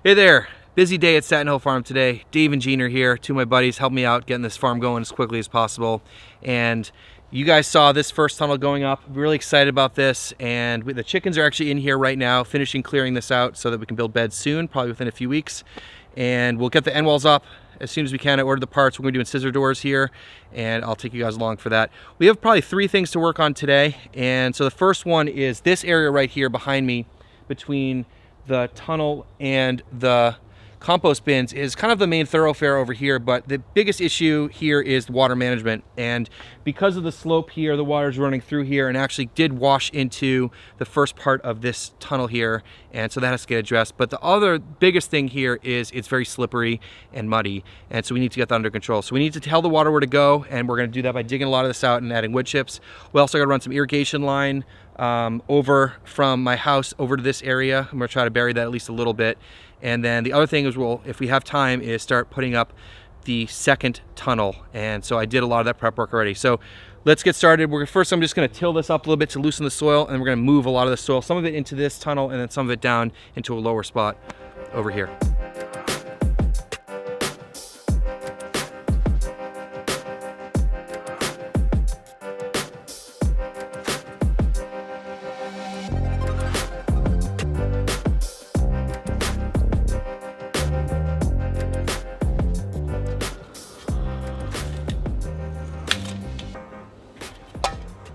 Hey there, busy day at Sattin Hill Farm today. Dave and Gene are here, two of my buddies, help me out getting this farm going as quickly as possible. And you guys saw this first tunnel going up. Really excited about this, and the chickens are actually in here right now, finishing clearing this out so that we can build beds soon, probably within a few weeks. And we'll get the end walls up as soon as we can. I ordered the parts. We're going to be doing scissor doors here, and I'll take you guys along for that. We have probably three things to work on today, and so the first one is this area right here behind me between the tunnel and the compost bins is kind of the main thoroughfare over here, but the biggest issue here is water management. And because of the slope here, the water's running through here and actually did wash into the first part of this tunnel here, and so that has to get addressed. But the other biggest thing here is it's very slippery and muddy, and so we need to get that under control. So we need to tell the water where to go, and we're going to do that by digging a lot of this out and adding wood chips. We also got to run some irrigation line over from my house over to this area. I'm going to try to bury that at least a little bit. And then the other thing is, if we have time, is start putting up the second tunnel. And so I did a lot of that prep work already. So let's get started. First, I'm just going to till this up a little bit to loosen the soil, and we're going to move a lot of the soil, some of it into this tunnel and then some of it down into a lower spot over here.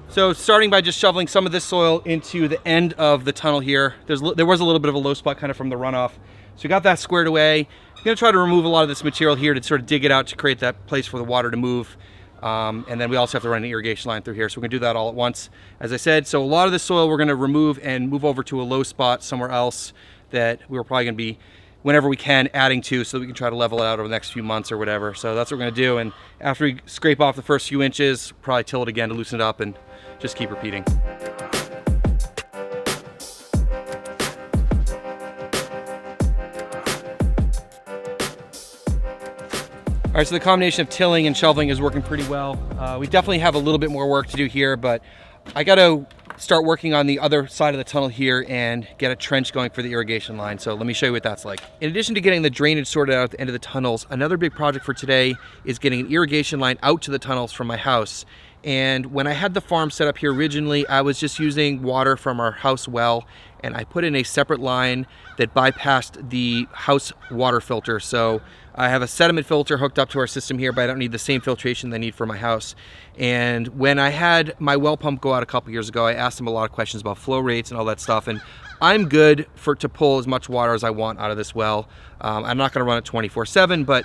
So starting by just shoveling some of this soil into the end of the tunnel here. There was a little bit of a low spot kind of from the runoff. So we got that squared away. I'm gonna try to remove a lot of this material here to sort of dig it out to create that place for the water to move. And then we also have to run an irrigation line through here. So we're gonna do that all at once, as I said. So a lot of this soil we're gonna remove and move over to a low spot somewhere else that we're probably gonna be, whenever we can, adding to, so that we can try to level it out over the next few months or whatever. So that's what we're gonna do. And after we scrape off the first few inches, probably till it again to loosen it up and just keep repeating. All right, so the combination of tilling and shoveling is working pretty well. We definitely have a little bit more work to do here, but I got to start working on the other side of the tunnel here and get a trench going for the irrigation line. So let me show you what that's like. In addition to getting the drainage sorted out at the end of the tunnels, another big project for today is getting an irrigation line out to the tunnels from my house. And when I had the farm set up here originally, I was just using water from our house well, and I put in a separate line that bypassed the house water filter. So I have a sediment filter hooked up to our system here, but I don't need the same filtration that I need for my house. And when I had my well pump go out a couple years ago, I asked them a lot of questions about flow rates and all that stuff. And I'm good to pull as much water as I want out of this well. I'm not gonna run it 24/7, but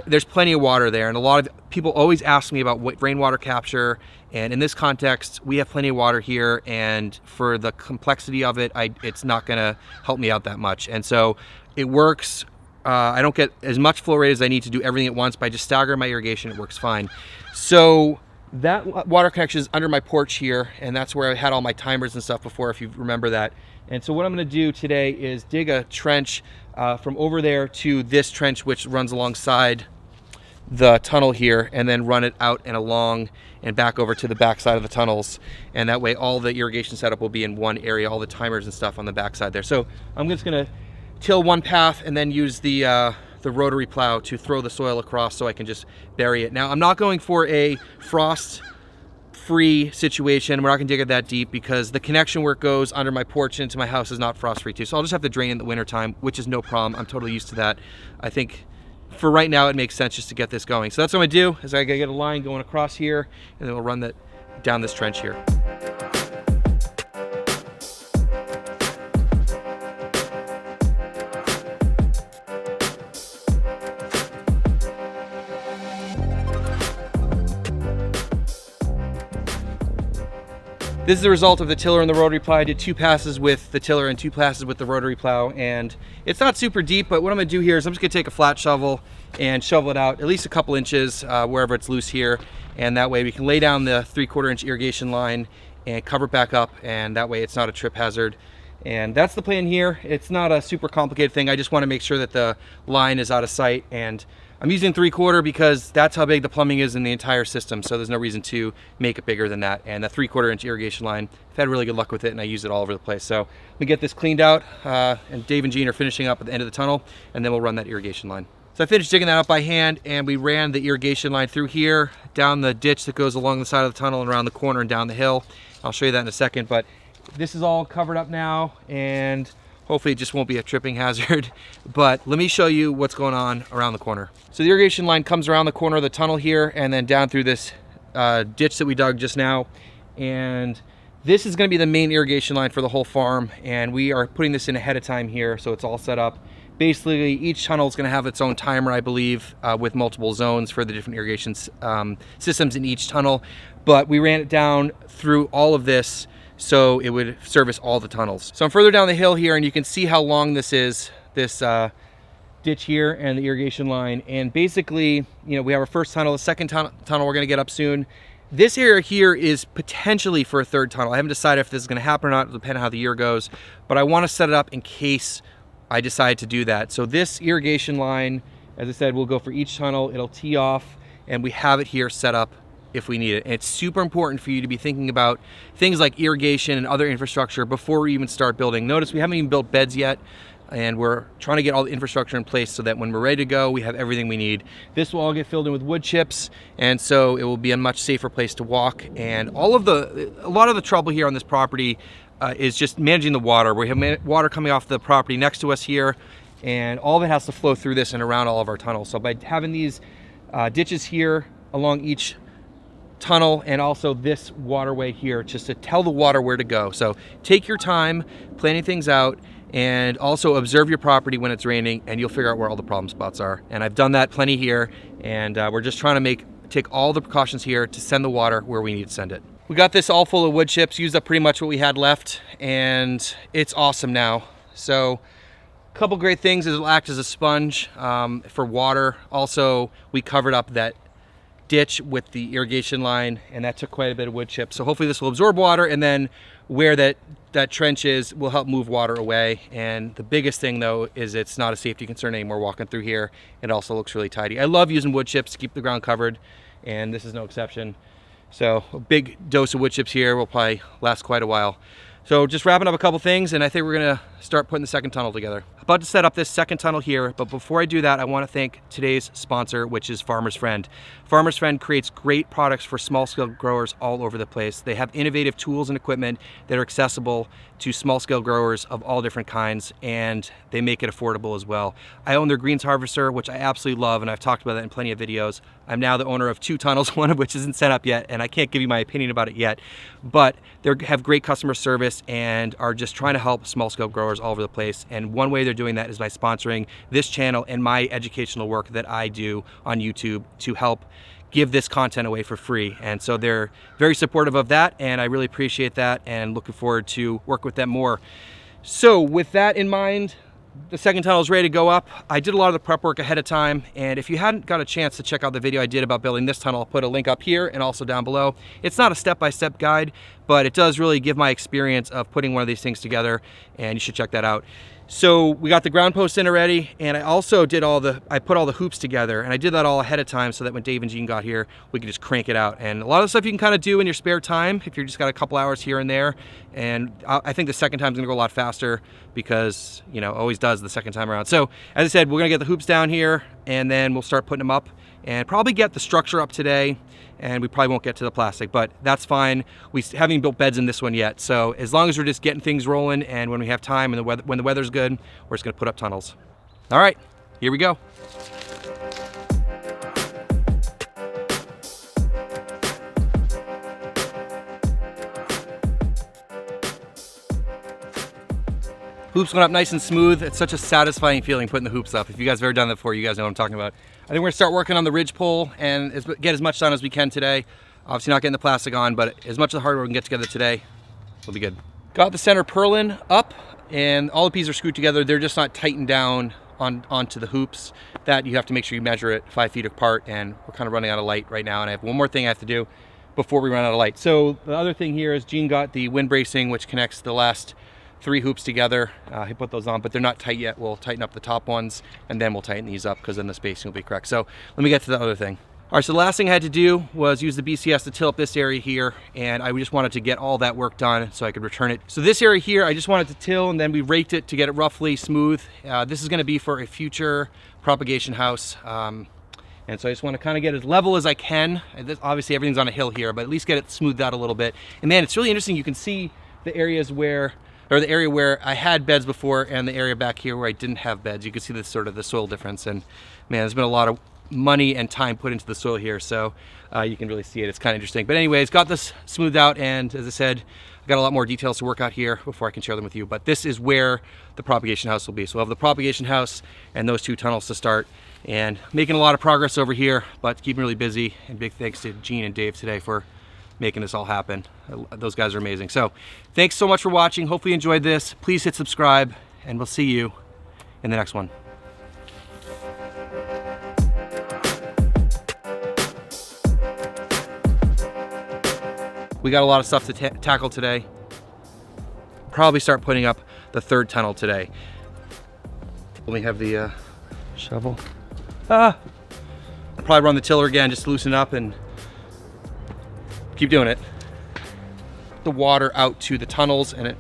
there's plenty of water there, and a lot of people always ask me about rainwater capture, and in this context, we have plenty of water here, and for the complexity of it, it's not gonna help me out that much. And so it works. I don't get as much flow rate as I need to do everything at once, but I just stagger my irrigation, it works fine. So that water connection is under my porch here, and that's where I had all my timers and stuff before, if you remember that. And so what I'm gonna do today is dig a trench from over there to this trench, which runs alongside the tunnel here, and then run it out and along and back over to the back side of the tunnels. And that way all the irrigation setup will be in one area, all the timers and stuff on the back side there. So I'm just gonna till one path and then use the rotary plow to throw the soil across so I can just bury it. Now I'm not going for a frost free situation. We're not gonna dig it that deep because the connection where it goes under my porch into my house is not frost free too. So I'll just have to drain in the winter time, which is no problem. I'm totally used to that. I think for right now, it makes sense just to get this going. So that's what I'm gonna do, is I gotta get a line going across here, and then we'll run that down this trench here. This is the result of the tiller and the rotary plow. I did 2 passes with the tiller and 2 passes with the rotary plow, and it's not super deep, but what I'm gonna do here is I'm just gonna take a flat shovel and shovel it out at least a couple inches wherever it's loose here, and that way we can lay down the 3/4 inch irrigation line and cover it back up, and that way it's not a trip hazard. And that's the plan here. It's not a super complicated thing. I just wanna make sure that the line is out of sight, and I'm using 3/4 because that's how big the plumbing is in the entire system, so there's no reason to make it bigger than that. And the 3/4 inch irrigation line, I've had really good luck with it, and I use it all over the place. So we get this cleaned out, and Dave and Jean are finishing up at the end of the tunnel, and then we'll run that irrigation line. So I finished digging that up by hand, and we ran the irrigation line through here, down the ditch that goes along the side of the tunnel and around the corner and down the hill. I'll show you that in a second, but this is all covered up now, and hopefully it just won't be a tripping hazard. But let me show you what's going on around the corner. So the irrigation line comes around the corner of the tunnel here and then down through this ditch that we dug just now. And this is gonna be the main irrigation line for the whole farm, and we are putting this in ahead of time here, so it's all set up. Basically, each tunnel is going to have its own timer, I believe, with multiple zones for the different irrigation systems in each tunnel. But we ran it down through all of this so it would service all the tunnels. So I'm further down the hill here, and you can see how long this is, this ditch here and the irrigation line. And basically, you know, we have our first tunnel, the second tunnel we're going to get up soon. This area here is potentially for a third tunnel. I haven't decided if this is going to happen or not, depending on how the year goes. But I want to set it up in case I decide to do that. So this irrigation line, as I said, will go for each tunnel. It'll tee off, and we have it here set up if we need it. And it's super important for you to be thinking about things like irrigation and other infrastructure before we even start building. Notice we haven't even built beds yet, and we're trying to get all the infrastructure in place so that when we're ready to go, we have everything we need. This will all get filled in with wood chips, and so it will be a much safer place to walk. And a lot of the trouble here on this property is just managing the water. We have water coming off the property next to us here, and all of it has to flow through this and around all of our tunnels. So by having these ditches here along each tunnel, and also this waterway here, just to tell the water where to go. So take your time planning things out, and also observe your property when it's raining, and you'll figure out where all the problem spots are. And I've done that plenty here, and we're just trying to take all the precautions here to send the water where we need to send it. We got this all full of wood chips, used up pretty much what we had left, and it's awesome now. So a couple great things is it'll act as a sponge for water. Also, we covered up that ditch with the irrigation line, and that took quite a bit of wood chips. So hopefully this will absorb water, and then where that trench is will help move water away. And the biggest thing though is it's not a safety concern anymore walking through here. It also looks really tidy. I love using wood chips to keep the ground covered, and this is no exception. So a big dose of wood chips here will probably last quite a while. So just wrapping up a couple things, and I think we're gonna start putting the second tunnel together. About to set up this second tunnel here, but before I do that, I wanna thank today's sponsor, which is Farmer's Friend. Farmer's Friend creates great products for small-scale growers all over the place. They have innovative tools and equipment that are accessible to small-scale growers of all different kinds, and they make it affordable as well. I own their greens harvester, which I absolutely love, and I've talked about that in plenty of videos. I'm now the owner of 2 tunnels, one of which isn't set up yet, and I can't give you my opinion about it yet, but they have great customer service and are just trying to help small-scale growers all over the place. And one way they're doing that is by sponsoring this channel and my educational work that I do on YouTube to help give this content away for free. And so they're very supportive of that, and I really appreciate that, and looking forward to work with them more. So with that in mind, the second tunnel is ready to go up. I did a lot of the prep work ahead of time, and if you hadn't got a chance to check out the video I did about building this tunnel, I'll put a link up here and also down below. It's not a step-by-step guide, but it does really give my experience of putting one of these things together, and you should check that out. So we got the ground posts in already, and I also did I put all the hoops together, and I did that all ahead of time so that when Dave and Jean got here, we could just crank it out. And a lot of stuff you can kind of do in your spare time if you're just got a couple hours here and there. And I think the second time's gonna go a lot faster because, you know, always does the second time around. So as I said, we're gonna get the hoops down here, and then we'll start putting them up and probably get the structure up today. And we probably won't get to the plastic, but that's fine. We haven't built beds in this one yet. So as long as we're just getting things rolling, and when we have time and when the weather's good, we're just gonna put up tunnels. All right, here we go. Hoops went up nice and smooth. It's such a satisfying feeling putting the hoops up. If you guys have ever done that before, you guys know what I'm talking about. I think we're gonna start working on the ridge pole and get as much done as we can today. Obviously not getting the plastic on, but as much of the hardware we can get together today, will be good. Got the center purlin up, and all the pieces are screwed together. They're just not tightened down onto the hoops. That you have to make sure you measure it 5 feet apart, and we're kind of running out of light right now, and I have one more thing I have to do before we run out of light. So the other thing here is Jean got the wind bracing, which connects the last 3 hoops together. He put those on, but they're not tight yet. We'll tighten up the top ones, and then we'll tighten these up because then the spacing will be correct. So let me get to the other thing. All right, so the last thing I had to do was use the BCS to till up this area here, and I just wanted to get all that work done so I could return it. So this area here, I just wanted to till, and then we raked it to get it roughly smooth. This is gonna be for a future propagation house. And so I just want to kind of get as level as I can. Obviously everything's on a hill here, but at least get it smoothed out a little bit. And man, it's really interesting. You can see the areas where, or the area where I had beds before and the area back here where I didn't have beds. You can see this sort of the soil difference. And man, there's been a lot of money and time put into the soil here. So you can really see it. It's kind of interesting. But anyways, got this smoothed out. And as I said, I've got a lot more details to work out here before I can share them with you. But this is where the propagation house will be. So we'll have the propagation house and those 2 tunnels to start. And making a lot of progress over here, but keeping really busy. And big thanks to Gene and Dave today for making this all happen. Those guys are amazing. So thanks so much for watching. Hopefully you enjoyed this. Please hit subscribe, and we'll see you in the next one. We got a lot of stuff to tackle today. Probably start putting up the 3rd tunnel today. Let me have the shovel. I'll probably run the tiller again, just loosen up and keep doing it. The water out to the tunnels, and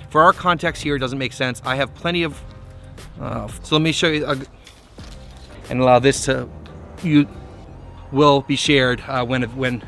for our context here, it doesn't make sense. I have plenty of, so let me show you, and allow this to, will be shared when